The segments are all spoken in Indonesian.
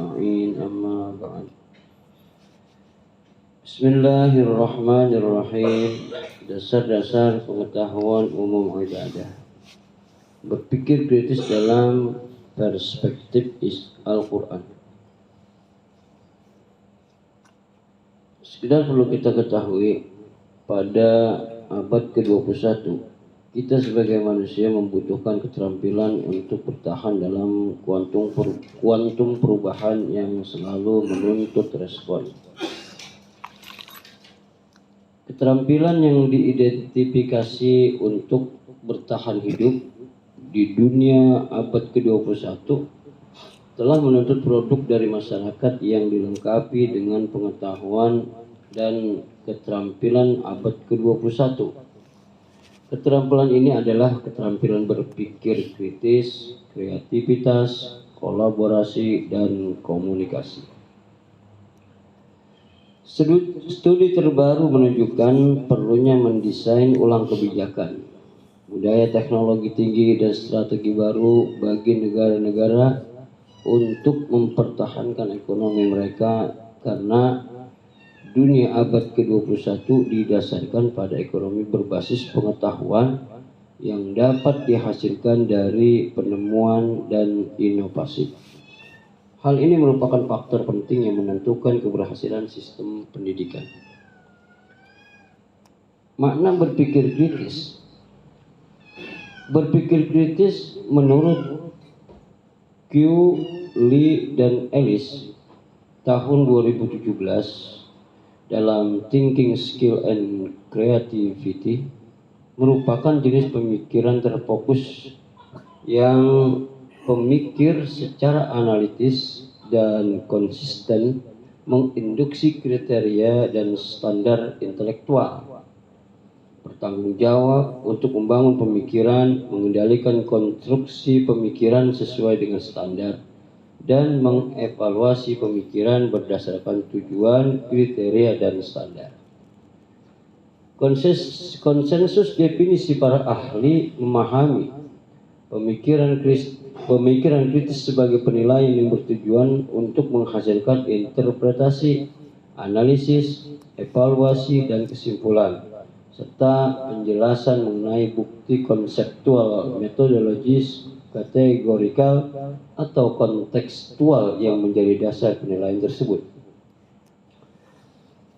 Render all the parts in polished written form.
أجمعين أما بعد Bismillahirrahmanirrahim. Dasar-dasar pengetahuan umum ibadah. Berpikir kritis dalam perspektif Al-Quran. Sekedar perlu kita ketahui, pada abad ke-21 kita sebagai manusia membutuhkan keterampilan untuk bertahan dalam kuantum perubahan yang selalu menuntut respon. Keterampilan yang diidentifikasi untuk bertahan hidup di dunia abad ke-21 telah menuntut produk dari masyarakat yang dilengkapi dengan pengetahuan dan keterampilan abad ke-21. Keterampilan ini adalah keterampilan berpikir kritis, kreativitas, kolaborasi, dan komunikasi. Studi terbaru menunjukkan perlunya mendesain ulang kebijakan, budaya teknologi tinggi, dan strategi baru bagi negara-negara untuk mempertahankan ekonomi mereka, karena dunia abad ke-21 didasarkan pada ekonomi berbasis pengetahuan yang dapat dihasilkan dari penemuan dan inovasi. Hal ini merupakan faktor penting yang menentukan keberhasilan sistem pendidikan. Makna berpikir kritis. Berpikir kritis menurut Q, Lee, dan Ellis tahun 2017 dalam Thinking, Skill, and Creativity merupakan jenis pemikiran terfokus yang pemikir secara analitis dan konsisten, menginduksi kriteria dan standar intelektual, bertanggung jawab untuk membangun pemikiran, mengendalikan konstruksi pemikiran sesuai dengan standar, dan mengevaluasi pemikiran berdasarkan tujuan, kriteria, dan standar. Konsensus definisi para ahli memahami pemikiran kritis sebagai penilaian yang bertujuan untuk menghasilkan interpretasi, analisis, evaluasi, dan kesimpulan, serta penjelasan mengenai bukti konseptual, metodologis, kategorikal, atau kontekstual yang menjadi dasar penilaian tersebut.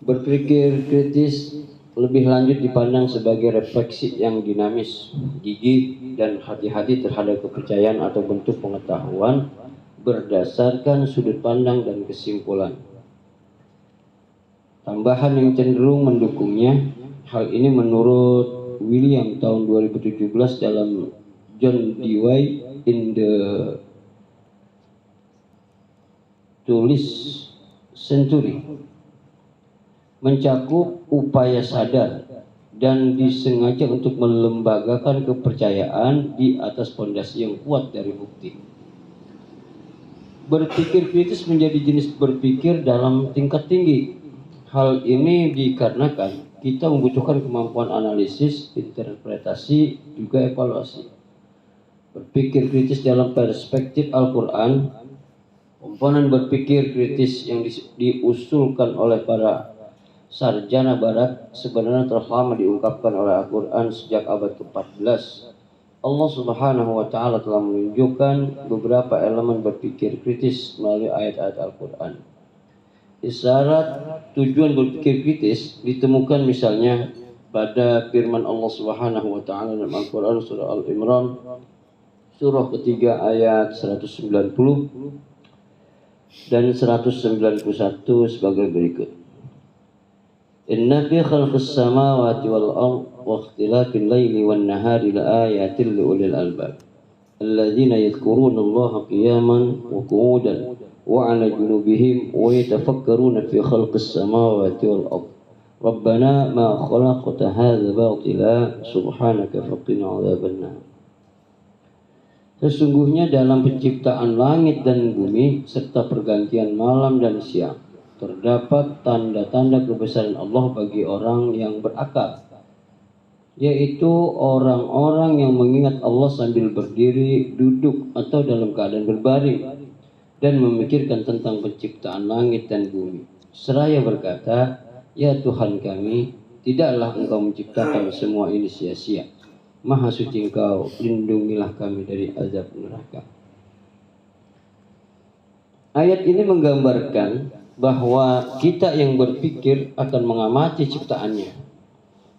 Berpikir kritis lebih lanjut dipandang sebagai refleksi yang dinamis, gigih, dan hati-hati terhadap kepercayaan atau bentuk pengetahuan berdasarkan sudut pandang dan kesimpulan. Tambahan yang cenderung mendukungnya, hal ini menurut William tahun 2017 dalam John Dewey in the 20th Century, mencakup upaya sadar dan disengaja untuk melembagakan kepercayaan di atas fondasi yang kuat dari bukti. Berpikir kritis menjadi jenis berpikir dalam tingkat tinggi. Hal ini dikarenakan kita membutuhkan kemampuan analisis, interpretasi, juga evaluasi. Berpikir kritis dalam perspektif Al-Quran, komponen berpikir kritis yang diusulkan oleh para sarjana barat sebenarnya telah lama diungkapkan oleh Al-Quran sejak abad ke-14. Allah Subhanahu wa Ta'ala telah menunjukkan beberapa elemen berpikir kritis melalui ayat-ayat Al-Quran. Isyarat tujuan berpikir kritis ditemukan misalnya pada firman Allah Subhanahu wa Ta'ala dalam Al-Quran surah Al-Imran surah ketiga ayat 190 dan 191 sebagai berikut. Inna fi khalqis samawati wal ardh wa ikhtilafil laili wan nahari laayatin liulil albab alladzina yadhkuruna Allaha qiyaman wa qu'udan wa 'ala junubihim wa yatafakkaruna fi khalqis samawati wal ardh Rabbana ma khalaqta hadza batila subhanaka faqina 'adzabannar. Sesungguhnya dalam penciptaan langit dan bumi serta pergantian malam dan siang terdapat tanda-tanda kebesaran Allah bagi orang yang berakal, yaitu orang-orang yang mengingat Allah sambil berdiri, duduk, atau dalam keadaan berbaring, dan memikirkan tentang penciptaan langit dan bumi. Seraya berkata, "Ya Tuhan kami, tidaklah Engkau menciptakan semua ini sia-sia. Maha suci Engkau, lindungilah kami dari azab neraka." Ayat ini menggambarkan bahwa kita yang berpikir akan mengamati ciptaannya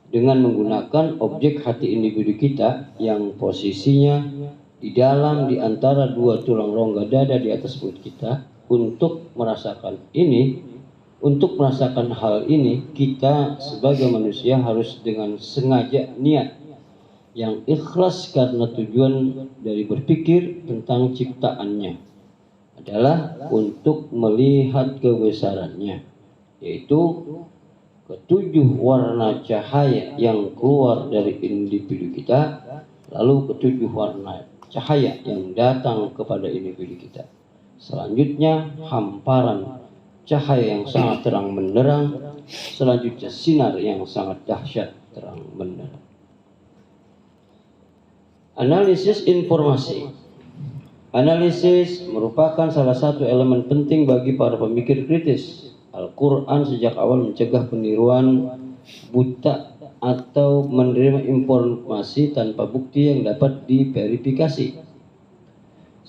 dengan menggunakan objek hati individu kita yang posisinya di antara dua tulang rongga dada di atas perut kita. Untuk merasakan hal ini, kita sebagai manusia harus dengan sengaja niat yang ikhlas, karena tujuan dari berpikir tentang ciptaannya adalah untuk melihat kebesarannya, yaitu ketujuh warna cahaya yang keluar dari individu kita, lalu ketujuh warna cahaya yang datang kepada individu kita. Selanjutnya hamparan cahaya yang sangat terang benderang, selanjutnya sinar yang sangat dahsyat terang benderang. Analisis informasi. Analisis merupakan salah satu elemen penting bagi para pemikir kritis. Al-Quran sejak awal mencegah peniruan buta atau menerima informasi tanpa bukti yang dapat diverifikasi.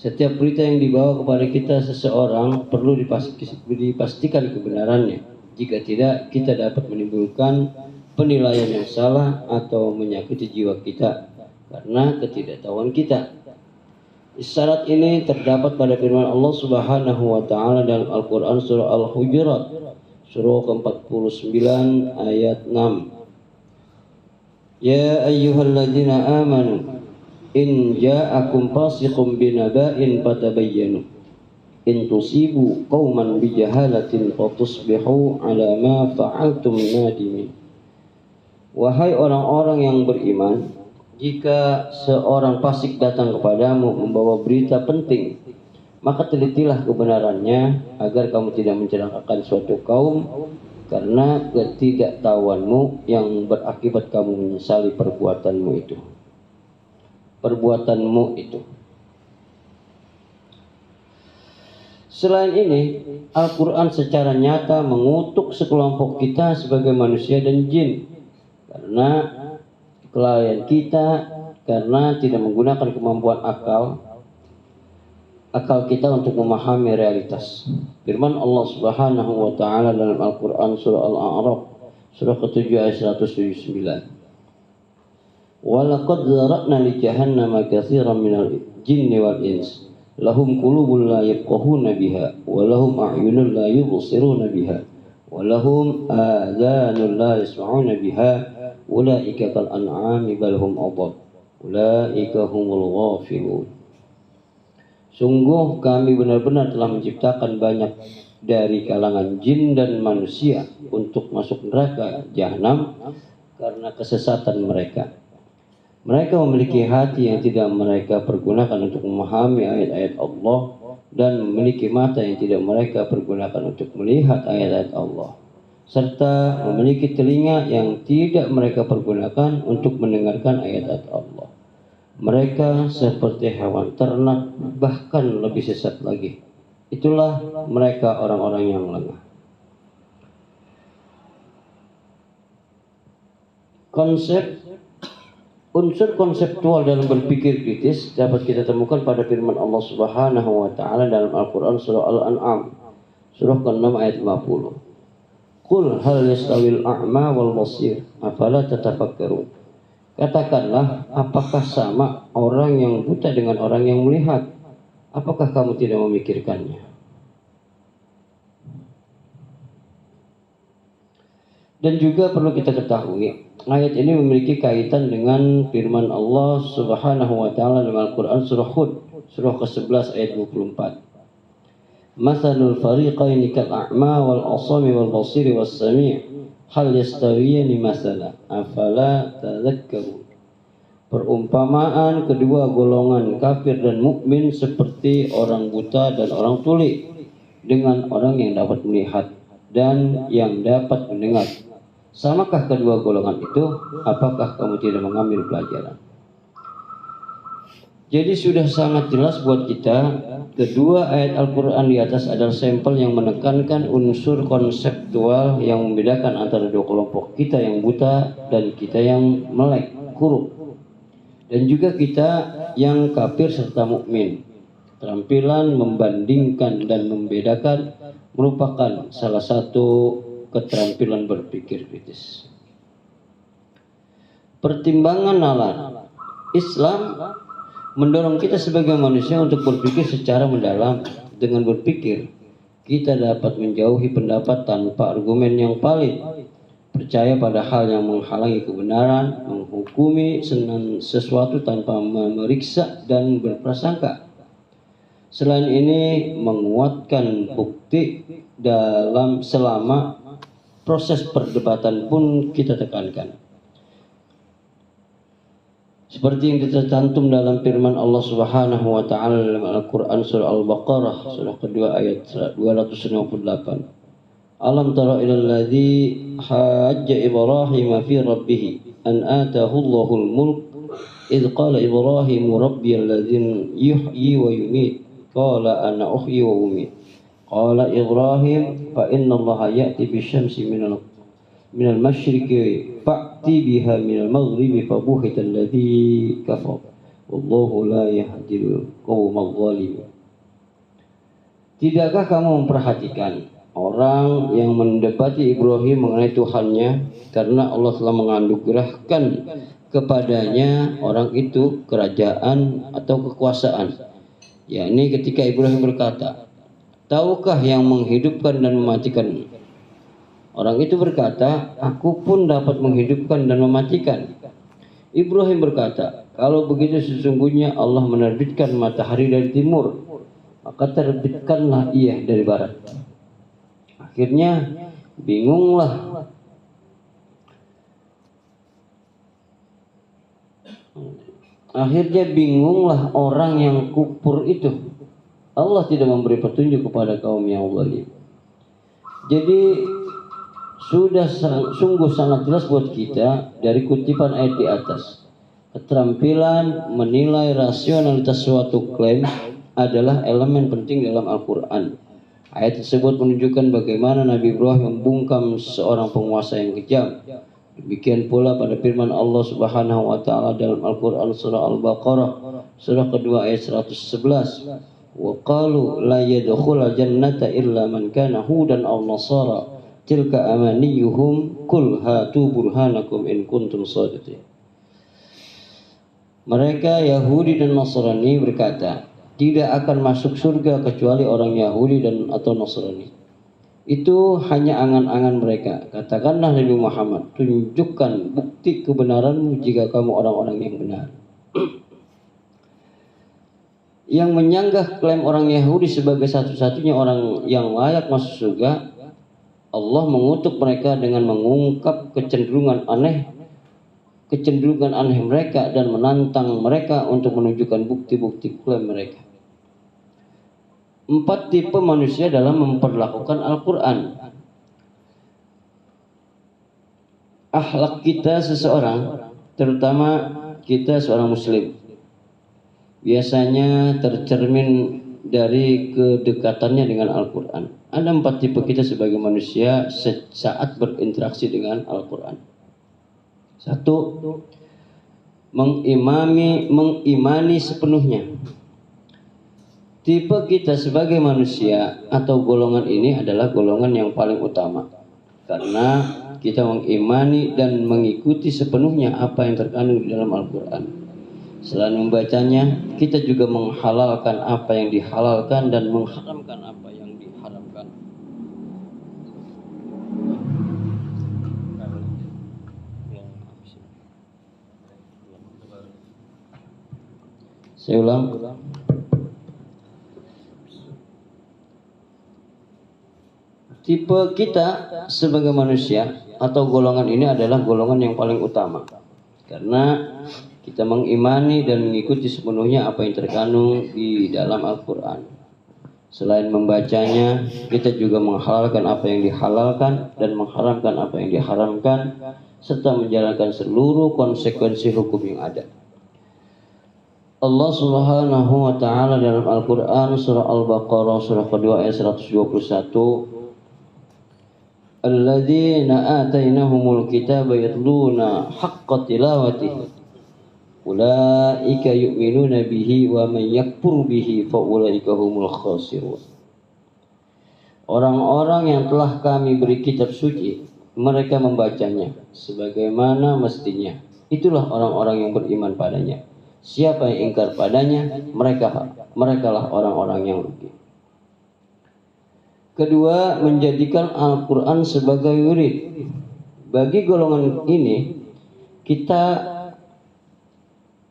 Setiap berita yang dibawa kepada kita seseorang perlu dipastikan kebenarannya. Jika tidak, kita dapat menimbulkan penilaian yang salah atau menyakiti jiwa kita karena ketidaktahuan kita. Isyarat ini terdapat pada firman Allah Subhanahu wa taala dalam Al-Qur'an surah Al-Hujurat surah ke-49 ayat 6. Ya ayyuhalladzina amanu in ja'akum fasiqun binaba'in fatabayyanu in tusibu qauman bijahalatin fatusbihu 'ala ma fa'altum nadimin. Wahai orang-orang yang beriman, jika seorang fasik datang kepadamu membawa berita penting, maka telitilah kebenarannya agar kamu tidak mencelakakan suatu kaum karena ketidaktahuanmu yang berakibat kamu menyesali perbuatanmu itu. Selain ini, Al-Quran secara nyata mengutuk sekelompok kita sebagai manusia dan jin karena kelalaian kita, karena tidak menggunakan kemampuan akal kita untuk memahami realitas. Firman Allah Subhanahu wa taala dalam Al-Qur'an surah Al-A'raf surah ke-7 ayat 179. Wa laqad zara'na li jahannama katsiran minal jinni wal ins lahum qulubun la yafqahuna biha wa lahum a'yunun la yubsiruna biha wa lahum adhanun la yasma'una biha ulaika kal an'ami bal hum adall ulaika humul ghafilun. Sungguh kami benar-benar telah menciptakan banyak dari kalangan jin dan manusia untuk masuk neraka jahanam karena kesesatan mereka. Mereka memiliki hati yang tidak mereka pergunakan untuk memahami ayat-ayat Allah dan memiliki mata yang tidak mereka pergunakan untuk melihat ayat-ayat Allah, serta memiliki telinga yang tidak mereka pergunakan untuk mendengarkan ayat-ayat Allah. Mereka seperti hewan ternak, bahkan lebih sesat lagi. Itulah mereka orang-orang yang lengah. Unsur konseptual dalam berpikir kritis dapat kita temukan pada firman Allah Subhanahu wa taala dalam Al-Qur'an surah Al-An'am surah ke-6 ayat 50. Qul hal yastawil a'ma wal basir afala tatafakkarun. Katakanlah, apakah sama orang yang buta dengan orang yang melihat? Apakah kamu tidak memikirkannya? Dan juga perlu kita ketahui, ayat ini memiliki kaitan dengan firman Allah Subhanahu wa taala dalam Al-Qur'an surah Hud surah ke-11 ayat 24. Mathalul fariqaini kal a'ma wal asami wal basiri was sami' hal yastawiyani mathala afala tadhakkarun. Perumpamaan kedua golongan kafir dan mukmin seperti orang buta dan orang tuli dengan orang yang dapat melihat dan yang dapat mendengar. Samakah kedua golongan itu? Apakah kamu tidak mengambil pelajaran? Jadi sudah sangat jelas buat kita, kedua ayat Al-Quran di atas adalah sampel yang menekankan unsur konseptual yang membedakan antara dua kelompok, kita yang buta dan kita yang melek, huruf, dan juga kita yang kafir serta mukmin. Keterampilan membandingkan dan membedakan merupakan salah satu keterampilan berpikir kritis. Pertimbangan nalar Islam mendorong kita sebagai manusia untuk berpikir secara mendalam. Dengan berpikir, kita dapat menjauhi pendapat tanpa argumen yang valid, percaya pada hal yang menghalangi kebenaran, menghukumi sesuatu tanpa memeriksa dan berprasangka. Selain ini, menguatkan bukti dalam selama proses perdebatan pun kita tekankan. Seperti yang tercantum dalam firman Allah Subhanahu wa taala dalam Al-Qur'an surah Al-Baqarah surah kedua ayat 258. Alam tara ilal ladzi hajja Ibrahim fi rabbih an atahu Allahul mulk idh qala Ibrahim rabbiyal ladzi yuhyi wa yumiit qala ana uhyi wa umiit qala Ibrahim fa inna Allaha ya'ti bisyamsi minal masyriqi fa'ti biha minal maghribi fabuhita alladhi kafar wallahu la yahdil qawmal zalimin. Tidakkah kamu memperhatikan orang yang mendebati Ibrahim mengenai Tuhannya karena Allah telah menganugerahkan kepadanya orang itu kerajaan atau kekuasaan, yakni ketika Ibrahim berkata, tahukah yang menghidupkan dan mematikan? Orang itu berkata, aku pun dapat menghidupkan dan mematikan. Ibrahim berkata, kalau begitu sesungguhnya Allah menerbitkan matahari dari timur, maka terbitkanlah ia dari barat. Akhirnya bingunglah orang yang kufur itu. Allah tidak memberi petunjuk kepada kaum yang zalim. Jadi sudah sungguh sangat jelas buat kita dari kutipan ayat di atas. Keterampilan menilai rasionalitas suatu klaim adalah elemen penting dalam Al-Quran. Ayat tersebut menunjukkan bagaimana Nabi Ibrahim membungkam seorang penguasa yang kejam. Demikian pula pada firman Allah Subhanahu wa taala dalam Al-Quran surah Al-Baqarah surah kedua ayat 111. Wa qalu la yadkhulul jannata illa man kana hudan aw nasara tilka amaniyuhum kul hatu burhanakum in kuntum shadiqin. Mereka Yahudi dan Nasrani berkata, tidak akan masuk surga kecuali orang Yahudi dan atau Nasrani. Itu hanya angan-angan mereka. Katakanlah Nabi Muhammad, tunjukkan bukti kebenaranmu jika kamu orang-orang yang benar. Yang menyanggah klaim orang Yahudi sebagai satu-satunya orang yang layak masuk surga, Allah mengutuk mereka dengan mengungkap kecenderungan aneh mereka dan menantang mereka untuk menunjukkan bukti-bukti klaim mereka. 4 tipe manusia dalam memperlakukan Al-Quran. Akhlak kita seseorang, terutama kita seorang muslim, biasanya tercermin dari kedekatannya dengan Al-Quran. Ada 4 tipe kita sebagai manusia saat berinteraksi dengan Al-Quran. 1. Mengimani sepenuhnya. Tipe kita sebagai manusia atau golongan ini adalah golongan yang paling utama, karena kita mengimani dan mengikuti sepenuhnya apa yang terkandung di dalam Al-Quran. Selain membacanya, kita juga menghalalkan apa yang dihalalkan dan mengharamkan apa yang diharamkan. Saya ulang. Tipe kita sebagai manusia atau golongan ini adalah golongan yang paling utama, karena kita mengimani dan mengikuti sepenuhnya apa yang terkandung di dalam Al-Quran. Selain membacanya, kita juga menghalalkan apa yang dihalalkan dan mengharamkan apa yang diharamkan, serta menjalankan seluruh konsekuensi hukum yang ada. Allah Subhanahu wa taala dalam Al-Qur'an surah Al-Baqarah surah kedua ayat 121, alladzina atainahumul kitaba yatluna haqqa tilawatihi ulaika yu'minuna bihi wa man yakfur bihi fa ulaika humul khasirun. Orang-orang yang telah kami beri kitab suci, mereka membacanya sebagaimana mestinya. Itulah orang-orang yang beriman padanya. Siapa yang ingkar padanya, merekalah orang-orang yang rugi. Kedua, menjadikan Al-Quran sebagai wirid. Bagi golongan ini, kita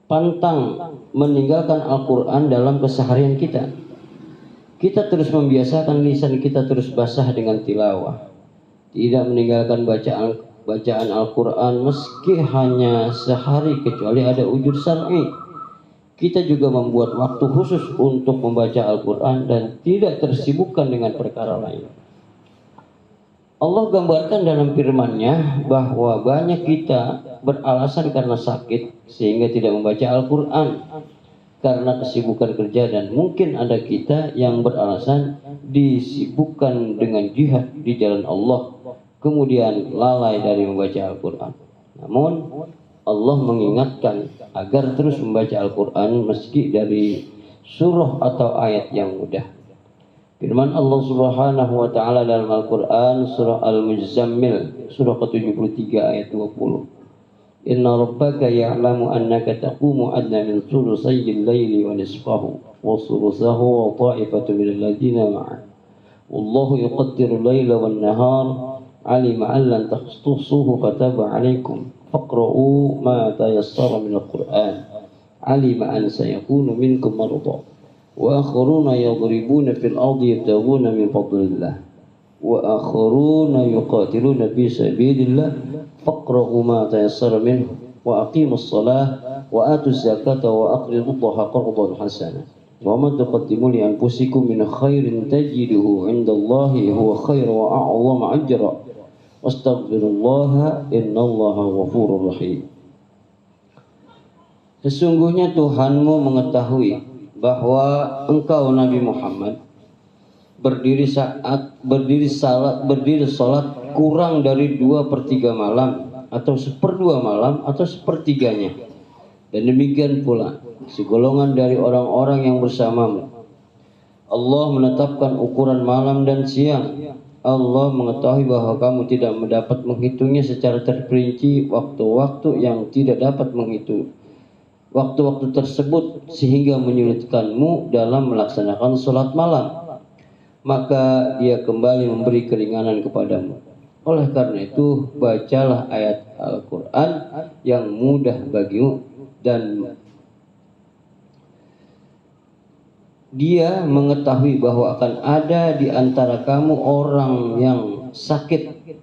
pantang meninggalkan Al-Quran dalam keseharian kita. Kita terus membiasakan lisan kita terus basah dengan tilawah. Tidak meninggalkan bacaan Al-Quran meski hanya sehari kecuali ada ujur syar'i. Kita juga membuat waktu khusus untuk membaca Al-Quran dan tidak tersibukkan dengan perkara lain. Allah gambarkan dalam firman-Nya bahwa banyak kita beralasan karena sakit sehingga tidak membaca Al-Quran karena kesibukan kerja, dan mungkin ada kita yang beralasan disibukkan dengan jihad di jalan Allah kemudian lalai dari membaca Al-Quran. Namun Allah mengingatkan agar terus membaca Al-Quran meski dari surah atau ayat yang mudah. Firman Allah Subhanahu wa taala dalam Al-Quran surah Al-Muzammil surah ke-73 ayat 20. Inna rabbaka ya'lamu annaka taqumu adna min thulutsayil laili wa nisfahu wa thulutsahu wa ta'ifatu minal ladzina ma'ah. Wallahu yuqaddiru al-laila wan nahar alima an lan tahsusuhu fataba 'alaikum faqra'u ma tayassara min al-Qur'an alima an sayakunu minkum marudha wa akharuna yadribuna fil ardi yabtaghuna min fadlillah wa akharuna yuqatiluna fi sabilillah faqra'u ma tayassara minhu wa aqimus salah wa atuz zakata wa aqridu Allaha qardan hasana wa ma taqaddimu li anfusikum min khairin tajiduhu 'indallahi huwa khairan wa a'zama ajra Astaghfirullah innallaha ghafurur rahim. Sesungguhnya Tuhanmu mengetahui bahwa engkau Nabi Muhammad berdiri salat kurang dari 2/3 malam atau 1/2 malam atau 1/3-nya. Dan demikian pula segolongan dari orang-orang yang bersamamu. Allah menetapkan ukuran malam dan siang. Allah mengetahui bahwa kamu tidak dapat menghitungnya secara terperinci waktu-waktu yang tidak dapat menghitung waktu-waktu tersebut sehingga menyulitkanmu dalam melaksanakan sholat malam. Maka Dia kembali memberi keringanan kepadamu. Oleh karena itu, bacalah ayat Al-Quran yang mudah bagimu, dan Dia mengetahui bahwa akan ada di antara kamu orang yang sakit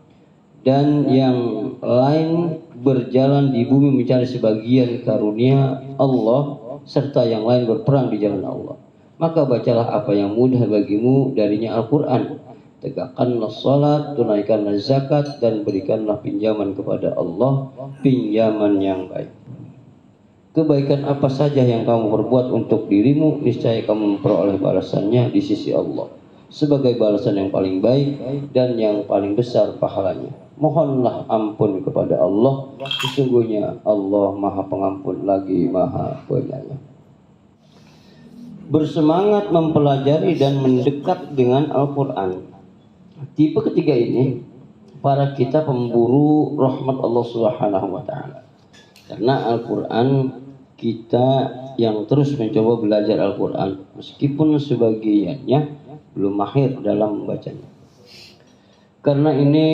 dan yang lain berjalan di bumi mencari sebagian karunia Allah, serta yang lain berperang di jalan Allah. Maka bacalah apa yang mudah bagimu darinya Al-Quran. Tegakkanlah salat, tunaikanlah zakat, dan berikanlah pinjaman kepada Allah, pinjaman yang baik. Kebaikan apa saja yang kamu perbuat untuk dirimu, niscaya kamu memperoleh balasannya di sisi Allah sebagai balasan yang paling baik dan yang paling besar pahalanya. Mohonlah ampun kepada Allah, sesungguhnya Allah Maha Pengampun lagi Maha Penyayang. Bersemangat mempelajari dan mendekat dengan Al-Quran. Tipe ketiga ini para kita pemburu rahmat Allah Subhanahu wa taala. Karena Al-Quran, kita yang terus mencoba belajar Al-Quran meskipun sebagiannya belum mahir dalam membacanya. Karena ini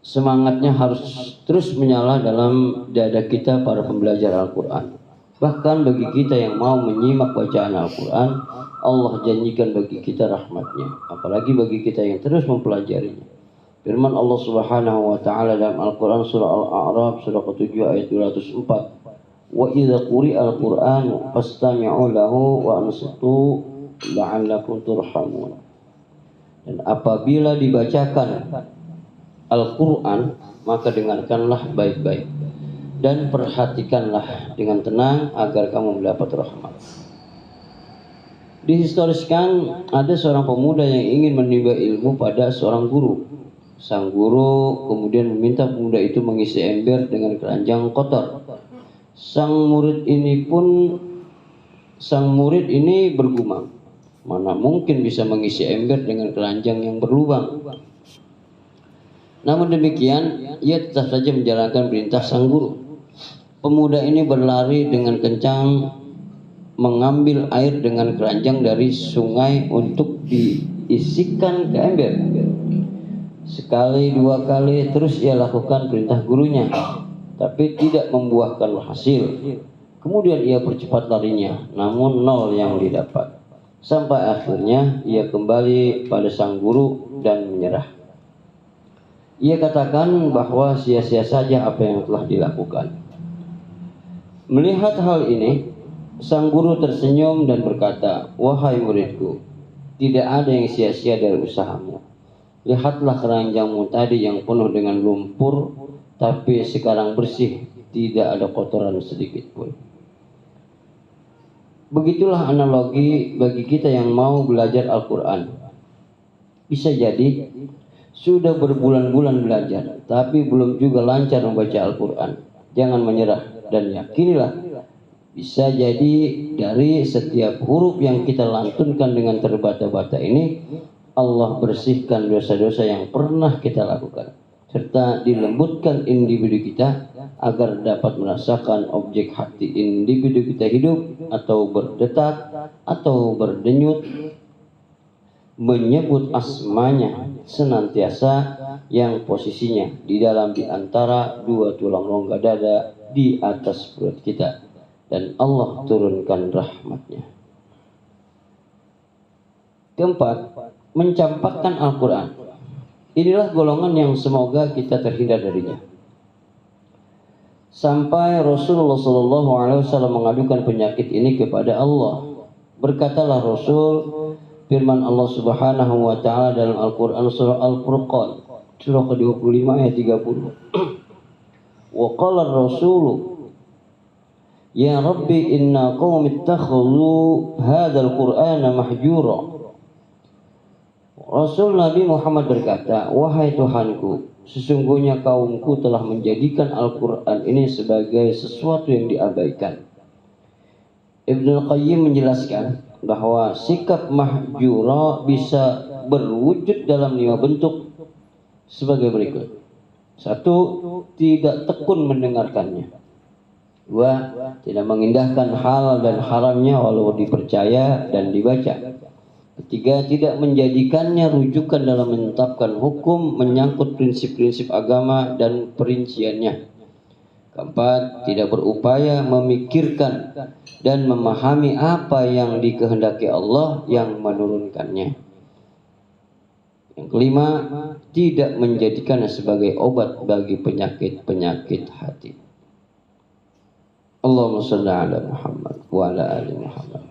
semangatnya harus terus menyala dalam dada kita para pembelajar Al-Quran. Bahkan bagi kita yang mau menyimak bacaan Al-Quran, Allah janjikan bagi kita rahmatnya. Apalagi bagi kita yang terus mempelajarinya. Firman Allah Subhanahu wa taala dalam Al-Quran surah Al-A'raf surah ke-7 ayat 204. Wa idza quri'a al-Qur'an fastami'u lahu wa ansitu la'allakum turhamun. Dan apabila dibacakan Al-Quran, maka dengarkanlah baik-baik dan perhatikanlah dengan tenang agar kamu mendapat rahmat. Dihistoriskan ada seorang pemuda yang ingin menimba ilmu pada seorang guru. Sang guru kemudian meminta pemuda itu mengisi ember dengan keranjang kotor. Sang murid ini bergumam, mana mungkin bisa mengisi ember dengan keranjang yang berlubang. Namun demikian, ia tetap saja menjalankan perintah sang guru. Pemuda ini berlari dengan kencang mengambil air dengan keranjang dari sungai untuk diisikan ke ember. Sekali, dua kali, terus ia lakukan perintah gurunya, tapi tidak membuahkan hasil. Kemudian ia percepat larinya, namun nol yang didapat. Sampai akhirnya ia kembali pada sang guru dan menyerah. Ia katakan bahwa sia-sia saja apa yang telah dilakukan. Melihat hal ini, sang guru tersenyum dan berkata, "Wahai muridku, tidak ada yang sia-sia dari usahamu. Lihatlah keranjangmu tadi yang penuh dengan lumpur, tapi sekarang bersih, tidak ada kotoran sedikit pun." Begitulah analogi bagi kita yang mau belajar Al-Quran. Bisa jadi sudah berbulan-bulan belajar, tapi belum juga lancar membaca Al-Quran. Jangan menyerah dan yakinilah, bisa jadi dari setiap huruf yang kita lantunkan dengan terbata-bata ini, Allah bersihkan dosa-dosa yang pernah kita lakukan, serta dilembutkan individu kita agar dapat merasakan objek hati individu kita hidup atau berdetak atau berdenyut menyebut asmanya senantiasa, yang posisinya di antara dua tulang rongga dada di atas perut kita, dan Allah turunkan rahmatnya. Keempat, mencampakkan Al-Quran. Inilah golongan yang semoga kita terhindar darinya. Sampai Rasulullah SAW mengadukan penyakit ini kepada Allah. Berkatalah Rasul, firman Allah Subhanahu wa taala dalam Al-Qur'an surah Al-Furqan surah ke-25 ayat 30. Wa qala ar-rasulu ya rabbi inna qaumi ittakhadhu hadzal qur'ana mahjura. Rasul Nabi Muhammad berkata, "Wahai Tuhanku, sesungguhnya kaumku telah menjadikan Al-Qur'an ini sebagai sesuatu yang diabaikan." Ibnu Qayyim menjelaskan bahwa sikap mahjura bisa berwujud dalam 5 bentuk sebagai berikut. 1. Tidak tekun mendengarkannya. 2. Tidak mengindahkan hal dan haramnya walau dipercaya dan dibaca. 3. Tidak menjadikannya rujukan dalam menetapkan hukum menyangkut prinsip-prinsip agama dan perinciannya. 4. Tidak berupaya memikirkan dan memahami apa yang dikehendaki Allah yang menurunkannya. Yang 5, tidak menjadikannya sebagai obat bagi penyakit-penyakit hati. Allahumma shalli ala Muhammad wa ala ali Muhammad.